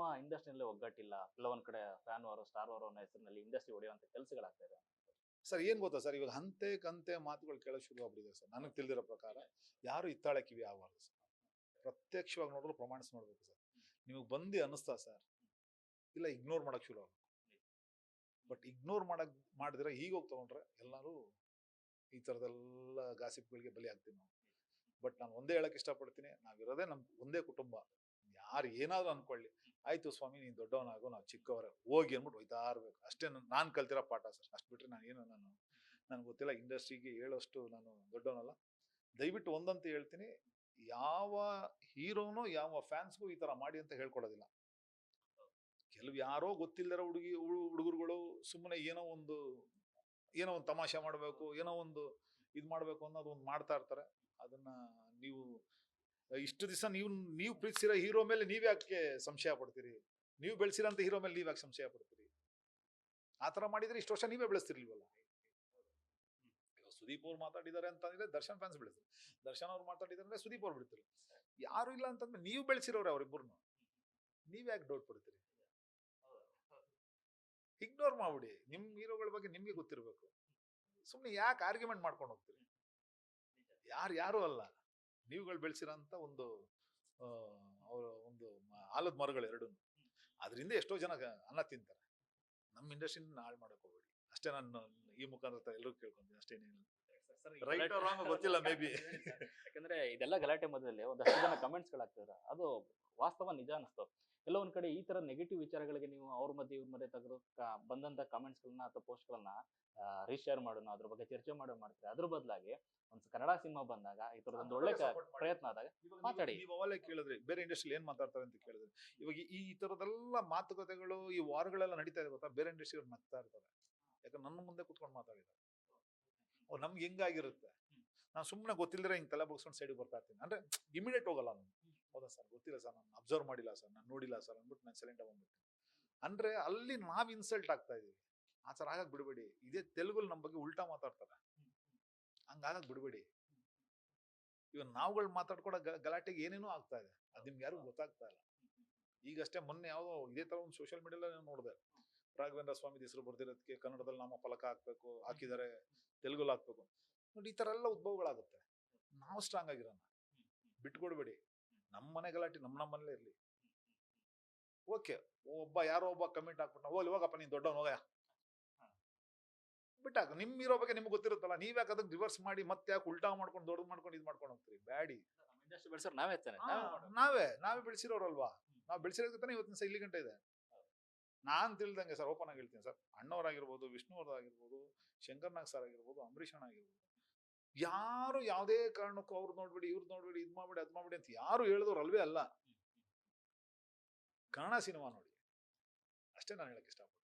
ನಮ್ಮ ಇಂಡಸ್ಟ್ರಿಯಲ್ಲಿ ಒಗ್ಗಟ್ಟಿಲ್ಲ, ಕೆಲವೊಂದ್ ಕಡೆ ಫ್ಯಾನ್ ವಾರು ಸ್ಟಾರ್ ವಾರು ಅನ್ನೋ ಹೆಸರಿನಲ್ಲಿ ಇಂಡಸ್ಟ್ರಿ ಹೊಡೆಯುವಂತ ಕೆಲಸಗಳಾಗ್ತಾ ಇದೆ. ಸರ್ ಏನ್ ಗೊತ್ತಾ ಸರ್, ಇವಾಗ ಹಂತೆ ಕಂತೆ ಮಾತುಗಳು ಕೇಳೋ ಶುರು ಆಗ್ಬಿಟ್ಟಿದೆ ಸರ್. ನನಗೆ ತಿಳಿದಿರೋ ಪ್ರಕಾರ ಯಾರು ಇತ್ತಾಳೆ ಕಿವಿ ಆಗಬಾರ್ದು ಸರ್. ಪ್ರತ್ಯಕ್ಷವಾಗಿ ನೋಡಿದ್ರು ಪ್ರಮಾಣಿಸಿ ನೋಡ್ಬೇಕು ಸರ್. ನಿಮಗೆ ಬಂದು ಅನಿಸ್ತಾ ಸರ್, ಇಲ್ಲ ಇಗ್ನೋರ್ ಮಾಡಕ್ ಶುರು ಆಗ. ಬಟ್ ಇಗ್ನೋರ್ ಮಾಡಿದ್ರೆ ಈಗ ಹೋಗಿ ತಗೊಂಡ್ರೆ ಎಲ್ಲರೂ ಈ ಥರದೆಲ್ಲ ಗಾಸಿಪ್ಗಳಿಗೆ ಬಲಿ ಆಗ್ತೀವಿ ನಾವು. ಬಟ್ ನಾನು ಒಂದೇ ಹೇಳಕ್ ಇಷ್ಟಪಡ್ತೀನಿ, ನಾವಿರೋದೇ ನಮ್ ಒಂದೇ ಕುಟುಂಬ. ಯಾರು ಏನಾದ್ರು ಅನ್ಕೊಳ್ಳಿ, ಆಯ್ತು ಸ್ವಾಮಿ ನೀನ್ ದೊಡ್ಡವನಾಗೋ, ನಾವು ಚಿಕ್ಕವರೇ ಹೋಗಿ ಅಂದ್ಬಿಟ್ಟು ಹೋಯ್ತಾ ಇರ್ಬೇಕು ಅಷ್ಟೇ. ನಾನು ಕಲ್ತಿರೋ ಪಾಠ ಸರ್. ಅಷ್ಟು ಬಿಟ್ರೆ ನನ್ಗೆ ಗೊತ್ತಿಲ್ಲ, ಇಂಡಸ್ಟ್ರಿಗೆ ಹೇಳೋಷ್ಟು ನಾನು ದೊಡ್ಡವನಲ್ಲ. ದಯವಿಟ್ಟು ಒಂದಂತ ಹೇಳ್ತೀನಿ, ಯಾವ ಹೀರೋನು ಯಾವ ಫ್ಯಾನ್ಸ್ಗೂ ಈ ತರ ಮಾಡಿ ಅಂತ ಹೇಳ್ಕೊಡೋದಿಲ್ಲ. ಕೆಲವು ಯಾರೋ ಗೊತ್ತಿಲ್ಲದ ಹುಡುಗರುಗಳು ಸುಮ್ಮನೆ ಏನೋ ಒಂದು ತಮಾಷೆ ಮಾಡ್ಬೇಕು, ಏನೋ ಒಂದು ಇದ್ ಮಾಡ್ಬೇಕು ಅನ್ನೋದು ಒಂದು ಮಾಡ್ತಾ ಇರ್ತಾರೆ. ಅದನ್ನ ನೀವು ಇಷ್ಟು ದಿವಸ ನೀವು ಪ್ರೀತಿಸಿರೋ ಹೀರೋ ಮೇಲೆ ನೀವ್ಯಾಕೆ ಸಂಶಯ ಪಡ್ತೀರಿ? ನೀವು ಬೆಳೆಸಿರೋಂಥ ಹೀರೋ ಮೇಲೆ ನೀವ್ಯಾಕೆ ಸಂಶಯ ಪಡ್ತೀರಿ? ಆತರ ಮಾಡಿದ್ರೆ ಇಷ್ಟು ವರ್ಷ ನೀವೇ ಬೆಳೆಸ್ತಿರ್ಲಿಲ್ವಲ್ಲ. ಸುದೀಪ್ ಅವ್ರು ಮಾತಾಡಿದ್ದಾರೆ ಅಂತಂದ್ರೆ ದರ್ಶನ್ ಫ್ಯಾನ್ಸ್ ಬೆಳೆದ್ರು, ದರ್ಶನ್ ಅವ್ರು ಮಾತಾಡಿದಾರೆ ಅಂದ್ರೆ ಸುದೀಪ್ ಅವ್ರು ಬಿಡ್ತಾರೆ. ಯಾರು ಇಲ್ಲ ಅಂತಂದ್ರೆ ನೀವು ಬೆಳೆಸಿರೋರು ಅವ್ರಿಬ್ಬರನ್ನು, ನೀವ್ಯಾಕೆ ಡೌಟ್ ಪಡ್ತೀರಿ? ಇಗ್ನೋರ್ ಮಾಡ್ಬಿಡಿ. ನಿಮ್ ಹೀರೋಗಳ ಬಗ್ಗೆ ನಿಮ್ಗೆ ಗೊತ್ತಿರ್ಬೇಕು. ಸುಮ್ನೆ ಯಾಕೆ ಆರ್ಗ್ಯುಮೆಂಟ್ ಮಾಡ್ಕೊಂಡು ಹೋಗ್ತೀರಿ? ಯಾರು ಅಲ್ಲ, ನೀವುಗಳು ಬೆಳೆಸಿರೋಂಥ ಒಂದು ಅವರ ಒಂದು ಆಲದ ಮರಗಳು ಎರಡು. ಅದರಿಂದ ಎಷ್ಟೋ ಜನ ಅನ್ನ ತಿಂತಾರೆ. ನಮ್ಮ ಇಂಡಸ್ಟ್ರಿನ ಹಾಳು ಮಾಡಕ್ ಹೋಗ್ಬೇಡಿ ಅಷ್ಟೇ. ನಾನು ಈ ಮುಖಾಂತರ ಎಲ್ಲರೂ ಕೇಳ್ಕೊಂತೀನಿ ಅಷ್ಟೇನೇನು. ರೈಟ್ ಆರ್ ರಾಂಗ್ ಗೊತ್ತಿಲ್ಲ ಮೇ ಬಿ. ಯಾಕಂದ್ರೆ ಇದೆಲ್ಲ ಗಲಾಟೆ ಮಧ್ಯದಲ್ಲಿ ಒಂದಷ್ಟು ಜನ ಕಮೆಂಟ್ಸ್ ಗಳಾಗ್ತಿದ್ರ, ಅದು ವಾಸ್ತವ ನಿಜ ಅನಿಸ್ತು. ಕೆಲವೊಂದ್ ಕಡೆ ಈ ತರ ನೆಗೆಟಿವ್ ವಿಚಾರಗಳಿಗೆ ನೀವು ಅವ್ರ ಮಧ್ಯೆ ಇವ್ರ ಮಧ್ಯೆ ತೆಗೆದು ಬಂದಂತ ಕಮೆಂಟ್ಸ್ ಗಳನ್ನ ಅಥವಾ ಪೋಸ್ಟ್ ಗಳನ್ನ ರೀಶೇರ್ ಮಾಡೋಣ, ಅದ್ರ ಬಗ್ಗೆ ಚರ್ಚೆ ಮಾಡ್ತಾರೆ. ಅದ್ರ ಬದಲಾಗಿ ಒಂದು ಕನ್ನಡ ಸಿನಿಮಾ ಬಂದಾಗ ಈ ತರದೊಂದು ಒಳ್ಳೆ ಪ್ರಯತ್ನ ಆದಾಗ ಮಾತಾಡಿ. ನೀವು ಅವಾಗಲೇ ಕೇಳಿದ್ರಿ ಬೇರೆ ಇಂಡಸ್ಟ್ರಿ ಏನ್ ಮಾತಾಡ್ತಾರೆ ಅಂತ ಕೇಳಿದ್ರಿ. ಇವಾಗ ಈ ತರದೆಲ್ಲ ಮಾತುಕತೆಗಳು, ಈ ವಾರಗಳೆಲ್ಲ ನಡೀತಾ ಇದೆ ಗೊತ್ತಾ, ಬೇರೆ ಇಂಡಸ್ಟ್ರಿ ಅವ್ರು ನಗ್ತಾ ಇರ್ತಾರೆ. ಯಾಕಂದ್ರೆ ನನ್ನ ಮುಂದೆ ಕುತ್ಕೊಂಡು ಮಾತಾಡಿದ್ದಾರೆ. ಅವ್ರು ನಮ್ಗೆ ಹೆಂಗಾಗಿರುತ್ತೆ, ನಾನು ಸುಮ್ಮನೆ ಗೊತ್ತಿಲ್ಲದ್ರೆ ಹಿಂಗೆ ತಲೆ ಬಗ್ಸ್ಕೊಂಡು ಸೈಡಿಗೆ ಬರ್ತಾ ಇರ್ತೀನಿ. ಅಂದ್ರೆ ಇಮಿಡಿಯೇಟ್ ಹೋಗಲ್ಲ ನಾನು. ಹೌದಾ ಸರ್, ಗೊತ್ತಿಲ್ಲ ಸರ್, ನಾನು ಅಬ್ಸರ್ವ್ ಮಾಡಿಲ್ಲ ಸರ್, ನಾನು ನೋಡಿಲ್ಲ ಸರ್ ಅಂದ್ಬಿಟ್ಟು ನಾನು ಸೈಲೆಂಟ್ ಆಗ್ಬಿಡ್ತೀನಿ. ಅಂದ್ರೆ ಅಲ್ಲಿ ನಾವ್ ಇನ್ಸಲ್ಟ್ ಆಗ್ತಾ ಇದೀವಿ. ಆ ಥರ ಆಗಕ್ ಬಿಡಬೇಡಿ. ಇದೇ ತೆಲುಗಲ್ಲಿ ನಮ್ಮ ಬಗ್ಗೆ ಉಲ್ಟಾ ಮಾತಾಡ್ತಾರೆ, ಹಂಗಾಗಕ್ ಬಿಡಬೇಡಿ. ಇವಾಗ ನಾವುಗಳು ಮಾತಾಡ್ಕೊಡೋ ಗಲಾಟೆಗೆ ಏನೇನೋ ಆಗ್ತಾ ಇದೆ, ಅದು ನಿಮ್ಗೆ ಯಾರಿಗೂ ಗೊತ್ತಾಗ್ತಾ ಇಲ್ಲ. ಈಗಷ್ಟೇ ಮೊನ್ನೆ ಯಾವುದೋ ಇದೇ ತರ ಒಂದು ಸೋಷಿಯಲ್ ಮೀಡಿಯಾದಲ್ಲಿ ನೋಡಿದೆ, ರಾಘವೇಂದ್ರ ಸ್ವಾಮಿ ಹೆಸರು ಬರ್ದಿರೋದಕ್ಕೆ ಕನ್ನಡದಲ್ಲಿ ನಾಮ ಫಲಕ ಹಾಕ್ಬೇಕು, ಹಾಕಿದ್ದಾರೆ, ತೆಲುಗಲ್ಲಿ ಹಾಕ್ಬೇಕು. ನೋಡಿ, ಈ ತರ ಎಲ್ಲ ಉದ್ಭವಗಳಾಗುತ್ತೆ. ನಾವು ಸ್ಟ್ರಾಂಗ್ ಆಗಿರೋಣ, ಬಿಟ್ಕೊಡ್ಬೇಡಿ. ನಮ್ಮ ಮನೆ ಗಲಾಟೆ ನಮ್ಮ ಮನೇಲೇ ಇರ್ಲಿ. ಓಕೆ, ಯಾರೋ ಒಬ್ಬ ಕಮೆಂಟ್ ಹಾಕ್ಬಿಟ್ಟು ಹೋಗ್ಲಿ ಹೋಗಪ್ಪ ನೀನ್ ದೊಡ್ಡವನ್ ಹೋಗ ಬಿಟ್ಟಾಕ. ನಿಮ್ ಇರೋ ಬಗ್ಗೆ ನಿಮ್ಗೆ ಗೊತ್ತಿರುತ್ತಲ್ಲ, ನೀವ್ ಯಾಕೆ ಅದಕ್ಕೆ ರಿವರ್ಸ್ ಮಾಡಿ ಮತ್ತೆ ಯಾಕೆ ಉಲ್ಟಾ ಮಾಡ್ಕೊಂಡು ದೊಡ್ಡ ಮಾಡ್ಕೊಂಡು ಇದ್ ಮಾಡ್ಕೊಂಡು ಹೋಗ್ತೀರಿ? ಬ್ಯಾಡಿ. ನಾವೇ ಬೆಳೆಸಿರೋರಲ್ವಾ, ನಾವು ಬೆಳೆಸಿರೋದಕ್ಕೆ ಇವತ್ತಿನ ಸಹ ಇಲ್ಲಿ ಗಂಟೆ ಇದೆ. ನಾನ್ ತಿಳಿದಂಗೆ ಸರ್, ಓಪನ್ ಆಗಿ ಹೇಳ್ತೀನಿ ಸರ್, ಅಣ್ಣವರಾಗಿರ್ಬೋದು, ವಿಷ್ಣು ಅವ್ರದ್ದಾಗಿರ್ಬೋದು, ಶಂಕರ್ ನಾಗ್ ಸರ್ ಆಗಿರ್ಬೋದು, ಅಂಬರೀಷ್ ಅಣ್ಣ ಆಗಿರ್ಬೋದು, ಯಾರು ಯಾವುದೇ ಕಾರಣಕ್ಕೂ ಅವ್ರು ನೋಡ್ಬೇಡಿ, ಇವ್ರು ನೋಡ್ಬೇಡಿ, ಇದ್ ಮಾಡ್ಬೇಡಿ, ಅದ್ ಮಾಡ್ಬೇಡಿ ಅಂತ ಯಾರು ಹೇಳಿದವ್ರು ಅಲ್ವೇ ಅಲ್ಲ. ಕನ್ನಡ ಸಿನಿಮಾ ನೋಡಿ ಅಷ್ಟೇ ನಾನು ಹೇಳಕ್ ಇಷ್ಟಪಡ್ತೀನಿ.